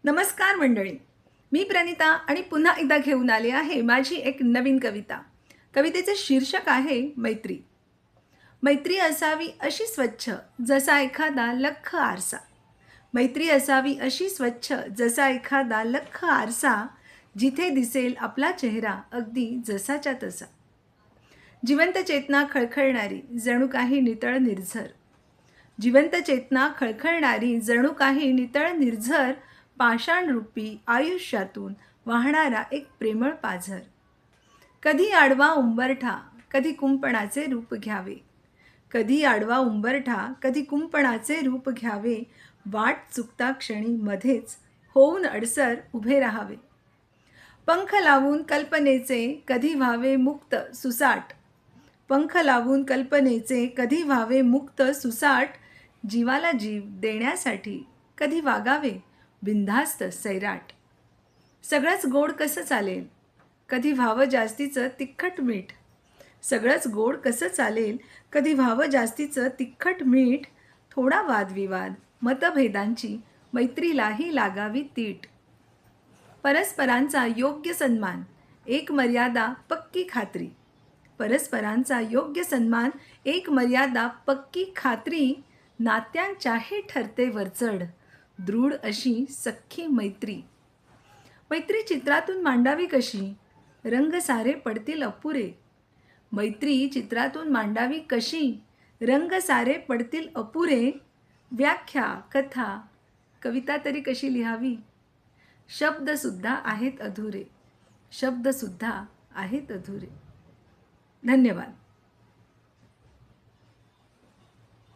नमस्कार मंडळी, मी प्रणिता आणि पुन्हा एकदा घेऊन आले आहे माझी एक नवीन कविता. कवितेचे शीर्षक आहे मैत्री. मैत्री असावी अशी स्वच्छ जसा एखादा लख्ख आरसा. मैत्री असावी अशी स्वच्छ जसा एखादा लख्ख आरसा, जिथे दिसेल आपला चेहरा अगदी जसाच्या तसा. जिवंत चेतना खळखळणारी जणू काही नितळ निर्झर. जिवंत चेतना खळखळणारी जणू काही नितळ निर्झर, पाषाणरूपी आयुष्यातून वाहणारा एक प्रेमळ पाझर. कधी आडवा उंबरठा कधी कुंपणाचे रूप घ्यावे. कधी आडवा उंबरठा कधी कुंपणाचे रूप घ्यावे. वाट चुकता क्षणी मध्येच होऊन अडसर उभे राहावे. पंख लावून कल्पनेचे कधी व्हावे मुक्त सुसाट. पंख लावून कल्पनेचे कधी व्हावे मुक्त सुसाट. जीवाला जीव देण्यासाठी कधी वागावे बिनधास्त सैराट. सगळंच गोड कसं चालेल कधी व्हावं जास्तीचं तिखट मीठ. सगळंच गोड कसं चालेल कधी व्हावं जास्तीचं तिखट मीठ. थोडा वादविवाद मतभेदांची मैत्रीलाही लागावी तीट. परस्परांचा योग्य सन्मान एक मर्यादा पक्की खात्री. परस्परांचा योग्य सन्मान एक मर्यादा पक्की खात्री. नात्यांच्या हे ठरते वरचढ दृढ अशी सख्खी मैत्री. मैत्री चित्रातून मांडावी कशी रंग सारे पडतील अपुरे. मैत्री चित्रातून मांडावी कशी रंग सारे पडतील अपुरे. व्याख्या कथा कविता तरी कशी लिहावी. शब्दसुद्धा आहेत अधुरे. शब्दसुद्धा आहेत अधुरे. धन्यवाद.